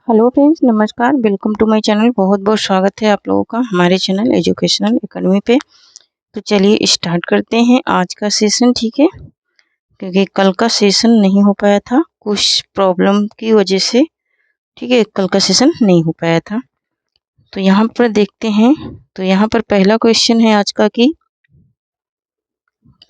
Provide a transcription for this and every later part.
Hello friends, नमस्कार। Welcome to my channel. बहुत बहुत स्वागत है आप लोगों का हमारे चैनल एजुकेशनल एकेडमी पे। तो चलिए स्टार्ट करते हैं आज का सेशन। ठीक है, क्योंकि कल का सेशन नहीं हो पाया था कुछ प्रॉब्लम की वजह से। ठीक है, कल का सेशन नहीं हो पाया था। तो यहाँ पर देखते हैं। तो यहाँ पर पहला क्वेश्चन है आज का कि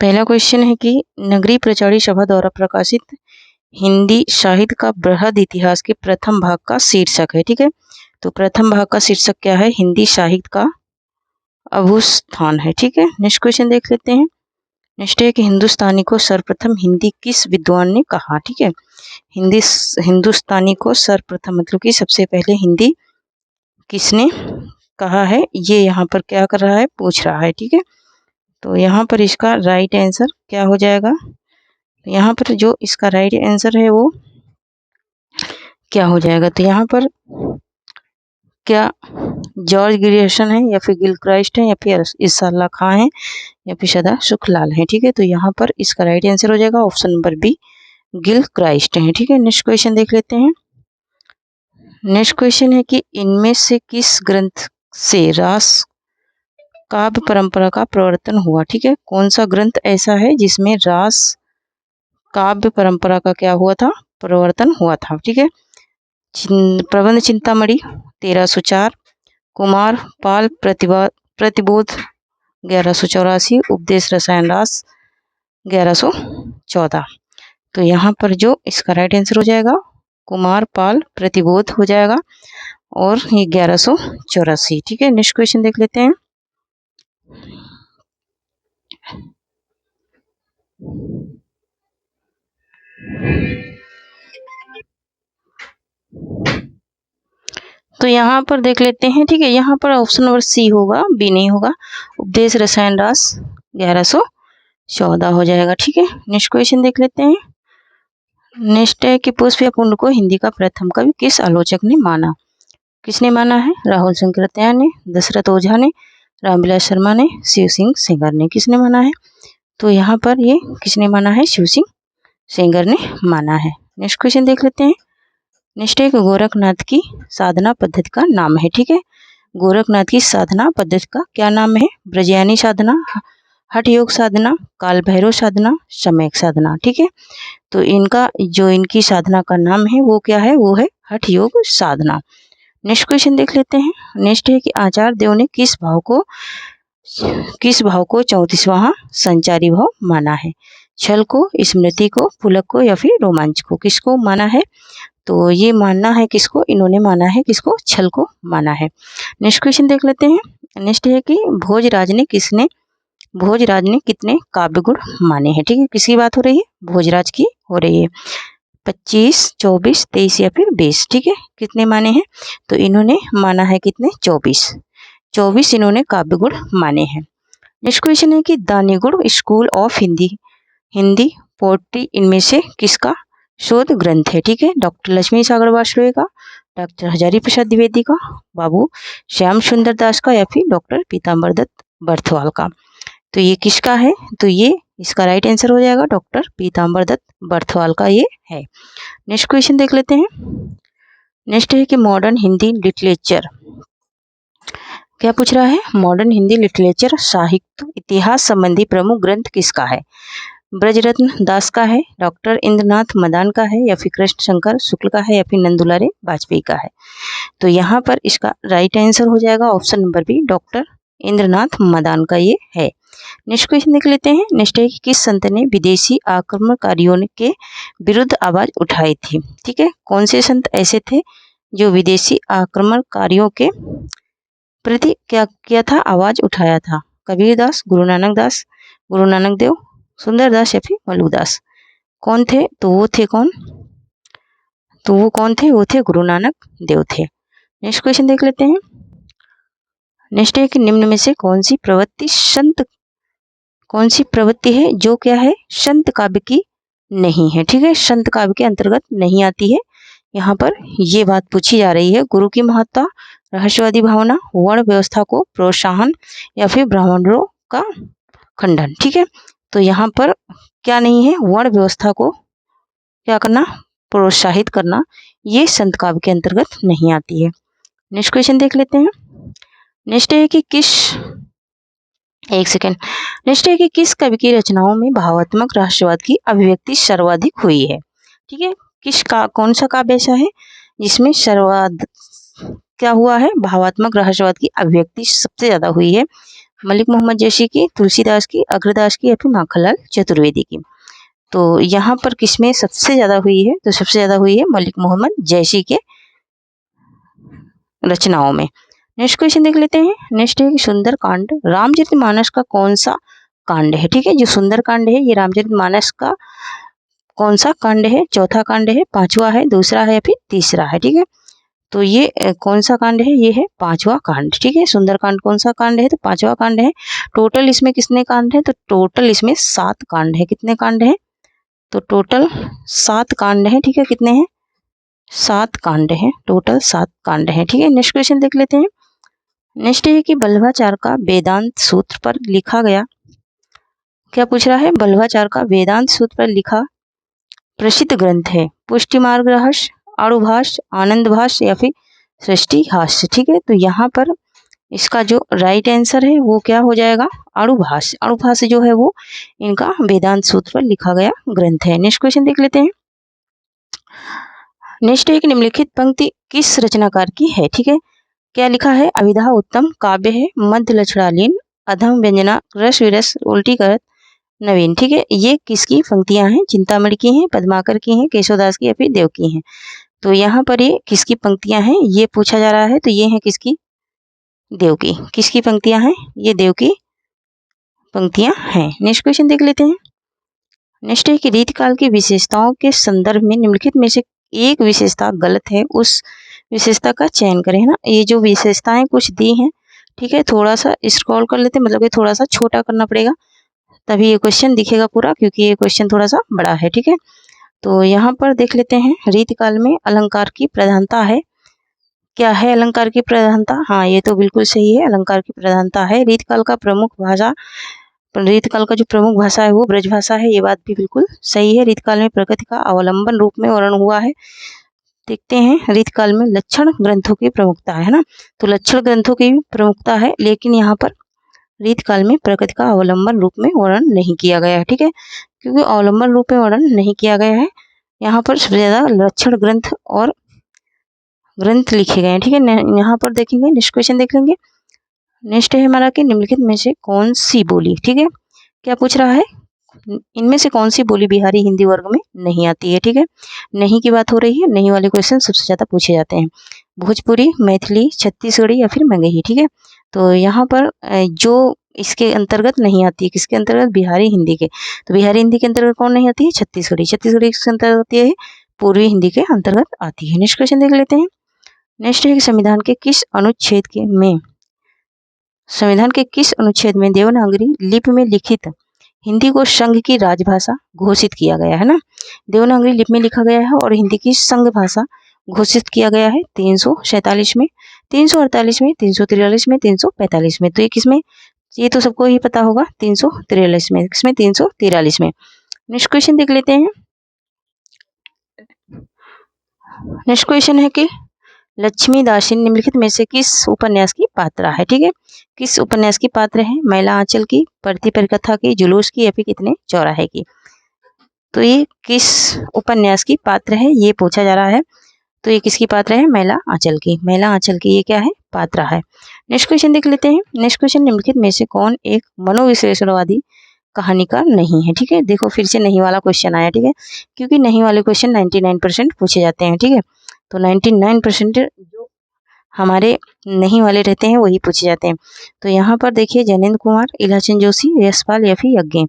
नगरीय प्रचारी सभा द्वारा प्रकाशित हिंदी साहित्य का बृहद इतिहास के प्रथम भाग का शीर्षक है। ठीक है, तो प्रथम भाग का शीर्षक क्या है? हिंदी साहित्य का अभूस्थान है। ठीक है, नेक्स्ट क्वेश्चन देख लेते हैं। नेक्स्ट है कि हिंदुस्तानी को सर्वप्रथम हिंदी किस विद्वान ने कहा? ठीक है, हिंदुस्तानी को सर्वप्रथम मतलब कि सबसे पहले हिंदी किसने कहा है, ये यहाँ पर क्या कर रहा है, पूछ रहा है। ठीक है, तो यहाँ पर इसका राइट आंसर क्या हो जाएगा? यहाँ पर जो इसका राइट आंसर है वो क्या हो जाएगा? तो यहाँ पर क्या जॉर्ज ग्रियर्सन है, या फिर गिलक्राइस्ट है, या फिर इसाला खां है, या फिर सदा सुखलाल है। ठीक है, तो यहाँ पर इसका राइट आंसर हो जाएगा ऑप्शन नंबर बी, गिलक्राइस्ट है। ठीक है, नेक्स्ट क्वेश्चन देख लेते हैं। नेक्स्ट क्वेश्चन है कि इनमें से किस ग्रंथ से रास काव्य परंपरा का प्रवर्तन हुआ? ठीक है, कौन सा ग्रंथ ऐसा है जिसमें रास काव्य परंपरा का क्या हुआ था, प्रवर्तन हुआ था? ठीक है, प्रबंध चिंतामणि 1304, कुमार पाल प्रतिबोध 1184, उपदेश रसायन रास 1114। तो यहाँ पर जो इसका राइट आंसर हो जाएगा कुमार पाल प्रतिबोध हो जाएगा, और ये 1184। ठीक है, नेक्स्ट क्वेश्चन देख लेते हैं। तो यहाँ पर देख लेते हैं। ठीक है, यहाँ पर ऑप्शन नंबर सी होगा, बी नहीं होगा। उपदेश रसायन रास 1114 हो जाएगा। ठीक है, नेक्स्ट क्वेश्चन देख लेते हैं। नेक्स्ट है कि पुष्प या पुण्य को हिंदी का प्रथम कवि किस आलोचक ने माना? किसने माना है? राहुल शंकरत्याय ने, दशरथ ओझा ने, रामविलास शर्मा ने, शिव सिंह सेंगर ने। किसने माना है? तो यहाँ पर ये किसने माना है? शिव सिंह सेंगर ने माना है। नेक्स्ट क्वेश्चन देख लेते हैं। नेक्स्ट है गोरखनाथ की साधना पद्धति का नाम है। ठीक है, गोरखनाथ की साधना पद्धति का क्या नाम है? ब्रजयानी साधना, हठ योग साधना, काल भैरव साधना, सम्यक साधना। ठीक है, तो इनकी साधना का नाम है वो क्या है? वो है हठ योग साधना। नेक्स्ट क्वेश्चन देख लेते हैं। नेक्स्ट है कि आचार्य देव ने किस भाव को 34वां संचारी भाव माना है? छल को, स्मृति को, पुलक को, या फिर रोमांच को? किसको माना है? तो ये मानना है किसको? इन्होंने माना है किसको? छल को माना है। नेक्स्ट क्वेश्चन देख लेते हैं। नेक्स्ट है कि भोजराज ने कितने काव्य गुण माने हैं? ठीक है, किसकी बात हो रही है? भोजराज की हो रही है। 25, 24, 23 या फिर 20। ठीक है, कितने माने हैं? तो इन्होंने माना है कितने? 24 इन्होंने काव्य गुण माने हैं। नेक्स्ट क्वेश्चन है कि दानीगुण स्कूल ऑफ हिंदी पोएट्री इनमें से किसका शोध ग्रंथ है? ठीक है, डॉक्टर लक्ष्मी सागर वार्ष्णेय का, डॉक्टर हजारी प्रसाद द्विवेदी का, बाबू श्याम सुंदर दास का, या फिर डॉक्टर पीताम्बर दत्त बर्थवाल का? तो ये किसका है? तो ये इसका राइट आंसर हो जाएगा डॉक्टर पीताम्बर दत्त बर्थवाल का ये है। नेक्स्ट क्वेश्चन देख लेते हैं। नेक्स्ट है कि मॉडर्न हिंदी लिटरेचर क्या पूछ रहा है? मॉडर्न हिंदी लिटरेचर साहित्य इतिहास संबंधी प्रमुख ग्रंथ किसका है? ब्रजरत्न दास का है, डॉक्टर इंद्रनाथ मदान का है, या फिर कृष्ण शंकर शुक्ल का है, या फिर नंदुलारे वाजपेयी का है? तो यहाँ पर इसका राइट आंसर हो जाएगा option number B, doctor Indranath Madan का ये है। नेक्स्ट क्वेश्चन देख लेते हैं। नेक्स्ट है कि किस संत ने विदेशी आक्रमणकारियों के विरुद्ध आवाज उठाई थी? ठीक है, कौन से संत ऐसे थे जो विदेशी आक्रमणकारियों के प्रति क्या किया था? आवाज उठाया था। कबीरदास, गुरु नानक देव, सुंदरदास, या फिर मलुकदास? कौन थे? तो वो थे कौन? तो वो कौन थे? वो थे गुरु नानक देव थे। नेक्स्ट क्वेश्चन देख लेते हैं। नेक्स्ट है कि निम्न में से कौन सी प्रवृत्ति है जो क्या है? संत काव्य की नहीं है। ठीक है, संत काव्य के अंतर्गत नहीं आती है। यहाँ पर ये बात पूछी जा रही है, गुरु की महत्ता, रहस्यवादी भावना, वर्ण व्यवस्था को प्रोत्साहन, या फिर ब्राह्मणों का खंडन। ठीक है, तो यहाँ पर क्या नहीं है? वर्ण व्यवस्था को क्या करना? प्रोत्साहित करना, ये संत काव्य के अंतर्गत नहीं आती है। नेक्स्ट क्वेश्चन देख लेते हैं। नेक्स्ट है कि किस कवि की रचनाओं में भावात्मक रहस्यवाद की अभिव्यक्ति सर्वाधिक हुई है। ठीक है, कौन सा काव्य ऐसा है जिसमें क्या हुआ है, भावात्मक रहस्यवाद की अभिव्यक्ति सबसे ज्यादा हुई है। मलिक मोहम्मद जैशी की, तुलसीदास की, अग्रदास की या फिर माखनलाल चतुर्वेदी की। तो यहाँ पर किसमें सबसे ज्यादा हुई है, तो सबसे ज्यादा हुई है मलिक मोहम्मद जैशी के रचनाओं में। नेक्स्ट क्वेश्चन देख लेते हैं। नेक्स्ट है सुंदर कांड रामचरितमानस का कौन सा कांड है। ठीक है, जो सुंदर कांड है ये रामचरितमानस का कौन सा कांड है, चौथा कांड है, पांचवा है, दूसरा है या फिर तीसरा है। ठीक है, तो ये कौन सा कांड है, ये है पांचवा कांड। ठीक है, सुंदर कांड कौन सा कांड है, तो पांचवा कांड है। टोटल इसमें कितने कांड है, तो टोटल इसमें 7 कांड है। कितने कांड है, तो टोटल 7 कांड है। ठीक है, कितने हैं, 7 कांड है, टोटल 7 कांड है। ठीक है, नेक्स्ट क्वेश्चन देख लेते हैं। नेक्स्ट है कि बल्लभाचार्य का वेदांत सूत्र पर लिखा गया, क्या पूछ रहा है, बल्लभाचार्य का वेदांत सूत्र पर लिखा प्रसिद्ध ग्रंथ है पुष्टि मार्ग रहस्य, आड़ुभाष्य, आनंद भाष्य या फिर सृष्टि हास्य। ठीक है, तो यहाँ पर इसका जो राइट आंसर है वो क्या हो जाएगा, आड़ुभाष्य। आड़ुभाष्य जो है वो इनका वेदांत सूत्र पर लिखा गया ग्रंथ है। नेक्स्ट क्वेश्चन देख लेते हैं। नेक्स्ट एक निम्नलिखित पंक्ति किस रचनाकार की है। ठीक है, क्या लिखा है, अभिधा उत्तम काव्य है, मध्य लक्षणालीन, अधम व्यंजना, रस विरस, उल्टी करत, नवीन। ठीक है, ये किसकी पंक्तियां हैं, चिंतामणि की हैं, पद्माकर की हैं, केशवदास की या फिर देव की हैं। तो यहाँ पर ये किसकी पंक्तियां हैं ये पूछा जा रहा है, तो ये है किसकी, देव की। किसकी पंक्तियां हैं, ये देव की पंक्तियां हैं। नेक्स्ट क्वेश्चन देख लेते हैं। नेक्स्ट है कि रीतिकाल की विशेषताओं के संदर्भ में निम्नलिखित में से एक विशेषता गलत है, उस विशेषता का चयन करें। है ना, ये जो विशेषताएं कुछ दी हैं, ठीक है, थोड़ा सा स्क्रॉल कर लेते हैं, मतलब कि थोड़ा सा छोटा करना पड़ेगा तभी ये क्वेश्चन दिखेगा पूरा, क्योंकि ये क्वेश्चन थोड़ा सा बड़ा है। ठीक है, तो यहाँ पर देख लेते हैं। रीतिकाल में अलंकार की प्रधानता है, क्या है अलंकार की प्रधानता, हाँ ये तो बिल्कुल सही है, अलंकार की प्रधानता है। रीतिकाल का जो प्रमुख भाषा है वो ब्रज भाषा है, ये बात भी बिल्कुल सही है। रीतिकाल में प्रकृति का अवलंबन रूप में वर्णन हुआ है। देखते हैं, रीतिकाल में लक्षण ग्रंथों की प्रमुखता है ना, तो लक्षण ग्रंथों की प्रमुखता है, लेकिन यहाँ पर रीतिकाल में प्रकृति का अवलंबन रूप में वर्णन नहीं किया गया है। ठीक है, क्योंकि अवलंबन रूप में वर्णन नहीं किया गया है, यहाँ पर सबसे ज्यादा लक्षण ग्रंथ और ग्रंथ लिखे गए हैं। ठीक है, यहाँ पर देखेंगे, नेक्स्ट क्वेश्चन देख लेंगे। नेक्स्ट है हमारा कि निम्नलिखित में से कौन सी बोली, ठीक है, क्या पूछ रहा है, इनमें से कौन सी बोली बिहारी हिंदी वर्ग में नहीं आती है। ठीक है, नहीं की बात हो रही है, नहीं वाले क्वेश्चन सबसे ज्यादा पूछे जाते हैं, भोजपुरी, मैथिली, छत्तीसगढ़ी या फिर मगही। ठीक है, तो यहाँ पर जो इसके अंतर्गत नहीं आती है, किसके अंतर्गत, बिहारी हिंदी के। तो बिहारी हिंदी के अंतर्गत कौन नहीं आती है, छत्तीसगढ़ी। छत्तीसगढ़ी किसके अंतर्गत आती है, पूर्वी हिंदी के अंतर्गत आती है। नेक्स्ट क्वेश्चन देख लेते हैं। नेक्स्ट है संविधान के किस अनुच्छेद में देवनागरी लिपि में लिखित हिंदी को संघ की राजभाषा घोषित किया गया है ना, देवनागरी लिपि में लिखा गया है और हिंदी की संघ भाषा घोषित किया गया है 347 में, 348 में, 343 में, 345 में। तो ये किसमें, ये तो सबको ही पता होगा, 343 में, किसमें, 343 में। नेक्स्ट क्वेश्चन देख लेते हैं। नेक्स्ट क्वेश्चन है कि लक्ष्मीदासिनी निम्नलिखित में से किस उपन्यास की पात्रा है। ठीक है, किस उपन्यास की पात्र है, महिला आंचल की, परती परिकथा की, जुलूस की या फिर कितने चौराहे की। तो ये किस उपन्यास की पात्र है ये पूछा जा रहा है, तो ये किसकी पात्र है, महिला आंचल की। महिला आंचल की ये क्या है, पात्रा है। नेक्स्ट क्वेश्चन देख लेते हैं। नेक्स्ट क्वेश्चन निम्नलिखित में से कौन एक मनोविश्लेषणवादी कहानीकार नहीं है। ठीक है, देखो फिर से नहीं वाला क्वेश्चन आया। ठीक है, क्योंकि नहीं वाले क्वेश्चन 99% पूछे जाते हैं। ठीक है, तो 99% जो हमारे नहीं वाले रहते हैं वही पूछे जाते हैं। तो यहाँ पर देखिए, जैनेन्द्र कुमार, इलाचंद जोशी, यशपाल या फिर यज्ञ,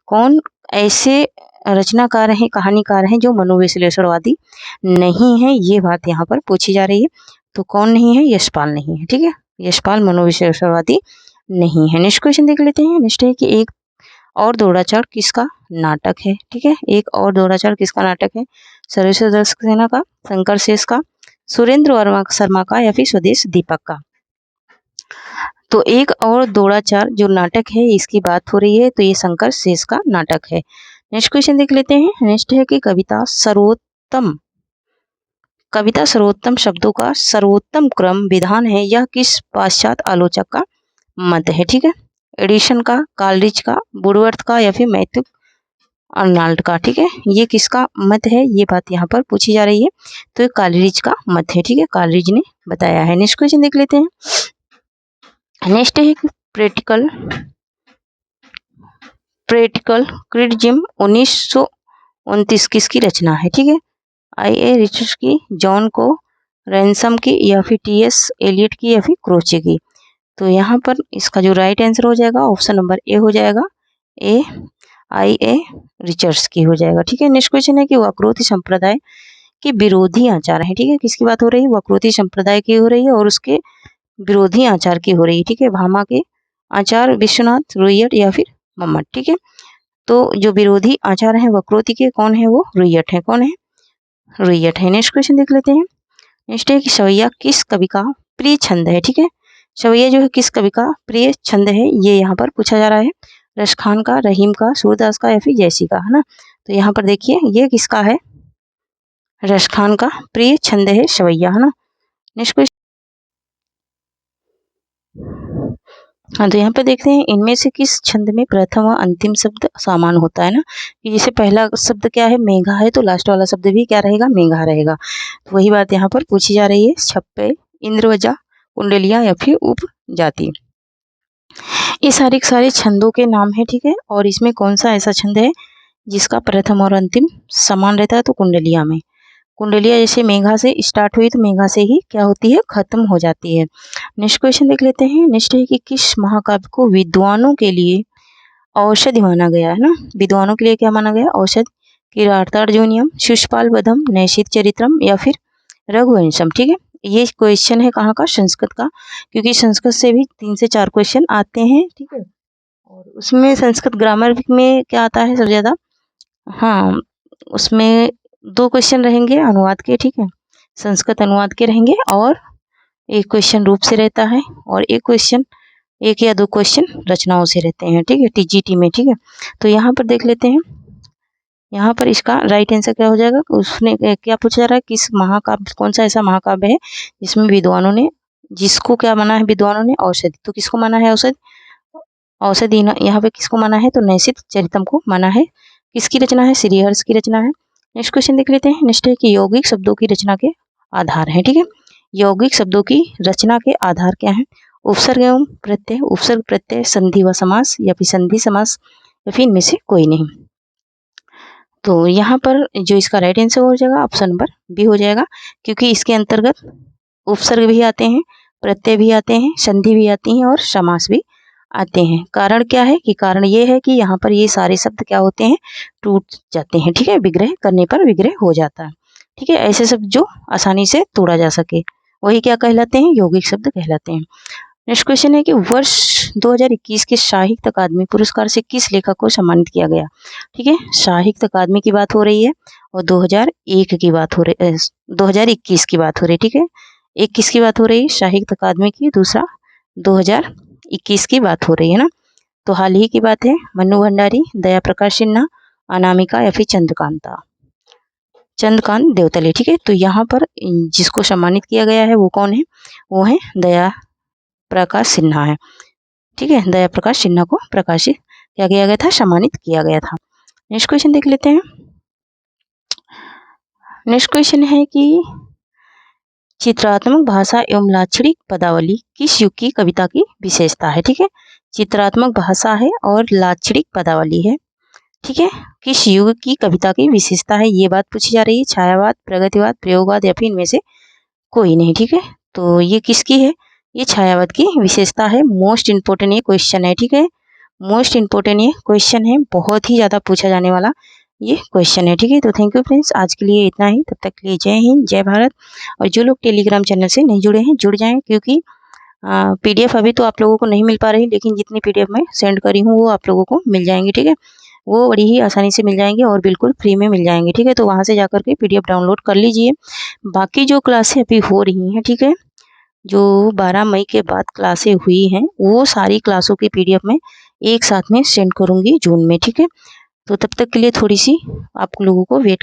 कौन ऐसे रचनाकार हैं, कहानीकार हैं जो मनोविश्लेषणवादी नहीं है, ये बात यहाँ पर पूछी जा रही है। तो कौन नहीं है, यशपाल नहीं है। ठीक है, यशपाल मनोविश्लेषणवादी नहीं है। नेक्स्ट क्वेश्चन देख लेते हैं। नेक्स्ट है कि एक और द्रोणाचार्य किसका नाटक है। ठीक है, एक और द्रोणाचार्य किसका नाटक है, सर्वेश्वर दर्शक सेना का, शंकर शेष का, सुरेंद्र वर्मा शर्मा का या फिर स्वदेश दीपक का। तो एक और द्रोणाचार्य जो नाटक है इसकी बात हो रही है, तो ये शंकर शेष का नाटक है। नेक्स्ट क्वेश्चन देख लेते हैं। नेक्स्ट है कि कविता सर्वोत्तम कविता सर्वोत्तम शब्दों का सर्वोत्तम क्रम विधान है, यह किस पाश्चात्य आलोचक का मत है? ठीक है, एडिशन का, कालरिज का, वुडवर्थ का या फिर मैथ्यू अर्नाल्ड का। ठीक है, ये किसका मत है, ये बात यहाँ पर पूछी जा रही है। तो ये कालरिज का मत है। ठीक है, कालरिज ने बताया है। नेक्स्ट क्वेश्चन देख लेते हैं। नेक्स्ट है प्रैक्टिकल क्रिटिसिज्म 1929 किसकी रचना है? ठीक है, आई.ए. रिचर्ड्स की, जॉन को रैनसम की या फिर टी.एस. एलियट की या फिर क्रोचे की। तो यहाँ पर इसका जो राइट आंसर हो जाएगा ऑप्शन नंबर ए हो जाएगा, ए आई.ए. रिचर्ड्स की हो जाएगा। ठीक है, नेक्स्ट क्वेश्चन है कि वक्रोक्ति संप्रदाय के विरोधी आचार है। ठीक है, किसकी बात हो रही है? वक्रोक्ति संप्रदाय की हो रही है और उसके विरोधी आचार की हो रही है। ठीक है, भामा के आचार, विश्वनाथ, रुइयट या फिर मम्मट। ठीक है, तो जो विरोधी आचार है वक्रोक्ति के कौन है? वो रुइयट है। कौन है? रुइयट है। नेक्स्ट क्वेश्चन देख लेते हैं। नेक्स्ट है कि सवैया किस कवि का प्रिय छंद है? ठीक है, सवैया जो है किस कवि का प्रिय छंद है, ये यहाँ पर पूछा जा रहा है। रसखान का, रहीम का, सूरदास का या फिर जैसी का, है ना। तो यहाँ पर देखिए ये किसका है? रसखान का प्रिय छंद है सवैया, है ना। नेक्स्ट क्वेश्चन, हाँ, तो यहाँ पे देखते हैं इनमें से किस छंद में प्रथम व अंतिम शब्द समान होता है ना, कि जैसे पहला शब्द क्या है? मेघा है, तो लास्ट वाला शब्द भी क्या रहेगा? मेघा रहेगा। तो वही बात यहाँ पर पूछी जा रही है। छप्पे, इंद्रवजा, कुंडलिया या फिर उपजाति। ये सारे छंदों के नाम है। ठीक है, और इसमें कौन सा ऐसा छंद है जिसका प्रथम और अंतिम समान रहता है? तो कुंडलिया में। कुंडलिया जैसे मेघा से स्टार्ट हुई तो मेघा से ही क्या होती है? खत्म हो जाती है। नेक्स्ट क्वेश्चन देख लेते हैं। नेक्स्ट है कि किस महाकाव्य को विद्वानों के लिए औषधि माना गया है ना? विद्वानों के लिए क्या माना गया? औषधि। किरातार्जुनीयम, शिशुपाल वधम, नैषधि चरित्रम या फिर रघुवंशम। ठीक है, ये क्वेश्चन है कहाँ का? संस्कृत का, क्योंकि संस्कृत से भी 3 से 4 क्वेश्चन आते हैं। ठीक है, और उसमें संस्कृत ग्रामर में क्या आता है सबसे ज्यादा? हाँ, उसमें 2 क्वेश्चन रहेंगे अनुवाद के। ठीक है, संस्कृत अनुवाद के रहेंगे और एक क्वेश्चन रूप से रहता है और एक या 2 क्वेश्चन रचनाओं से रहते हैं। ठीक है, टीजीटी में। ठीक है, तो यहाँ पर देख लेते हैं। यहाँ पर इसका राइट आंसर क्या हो जाएगा? उसने क्या पूछा जा रहा है? किस महाकाव्य, कौन सा ऐसा महाकाव्य है जिसमें विद्वानों ने, जिसको क्या माना है विद्वानों ने? औषधि। तो किसको माना है औषधि? औषधि यहाँ पे किसको माना है? तो नैषधि चरितम को माना है। किसकी रचना है? श्रीहर्ष की रचना है। नेक्स्ट क्वेश्चन देख लेते हैं। नेक्स्ट है कि यौगिक शब्दों की रचना के आधार है। ठीक है, यौगिक शब्दों की रचना के आधार क्या है? उपसर्ग एवं प्रत्यय, उपसर्ग प्रत्यय, संधि व समास या फिर संधि समास या फिर इनमें से कोई नहीं। तो यहाँ पर जो इसका राइट आंसर हो जाएगा ऑप्शन नंबर बी हो जाएगा, क्योंकि इसके अंतर्गत उपसर्ग भी आते हैं, प्रत्यय भी आते हैं, संधि भी आती है और समास भी आते हैं। कारण क्या है? कि कारण ये है कि यहाँ पर ये सारे शब्द क्या होते हैं? टूट जाते हैं। ठीक है, विग्रह करने पर विग्रह हो जाता है। ठीक है, ऐसे शब्द जो आसानी से तोड़ा जा सके वही क्या कहलाते हैं? यौगिक शब्द कहलाते हैं। नेक्स्ट क्वेश्चन है कि वर्ष 2021 के साहित्य अकादमी पुरस्कार से किस लेखक को सम्मानित किया गया? ठीक है, साहित्य अकादमी की बात हो रही है और 2001 की बात हो रही, 2021 की बात हो रही है। ठीक है, एक किसकी बात हो रही है? साहित्य अकादमी की, दूसरा 2021 की बात हो रही है ना। तो हाल ही की बात है। मन्नू भंडारी, दया प्रकाश सिन्हा, अनामिका या फिर चंद्रकांत देवतले। ठीक है, तो यहाँ पर जिसको सम्मानित किया गया है वो कौन है? वो है दया प्रकाश सिन्हा है। ठीक है, दया प्रकाश सिन्हा को प्रकाशित क्या किया गया था? सम्मानित किया गया था। नेक्स्ट क्वेश्चन देख लेते हैं। नेक्स्ट क्वेश्चन है कि चित्रात्मक भाषा एवं लाक्षणिक पदावली किस युग की कविता की विशेषता है? ठीक है, चित्रात्मक भाषा है और लाक्षणिक पदावली है। ठीक है, किस युग की कविता की विशेषता है, ये बात पूछी जा रही है। छायावाद, प्रगतिवाद, प्रयोगवाद या फिर इनमें से कोई नहीं। ठीक है, तो ये किसकी है? ये छायावाद की विशेषता है। मोस्ट इंपोर्टेंट ये क्वेश्चन है। ठीक है, मोस्ट इंपोर्टेंट ये क्वेश्चन है, बहुत ही ज़्यादा पूछा जाने वाला ये क्वेश्चन है। ठीक है, तो थैंक यू फ्रेंड्स, आज के लिए इतना ही। तब तक के लिए जय हिंद, जय भारत। और जो लोग टेलीग्राम चैनल से नहीं जुड़े हैं जुड़ जाएं, क्योंकि PDF अभी तो आप लोगों को नहीं मिल पा रही, लेकिन जितनी PDF मैं सेंड करी हूँ वो आप लोगों को मिल जाएंगी। ठीक है, वो बड़ी ही आसानी से मिल जाएंगे और बिल्कुल फ्री में मिल जाएंगे। ठीक है, तो वहाँ से जाकर के PDF डाउनलोड कर लीजिए। बाकी जो क्लासें अभी हो रही हैं, ठीक है, जो 12 मई के बाद क्लासें हुई हैं वो सारी क्लासों की PDF में एक साथ में सेंड करूँगी जून में। ठीक है, तो तब तक के लिए थोड़ी सी आप लोगों को वेट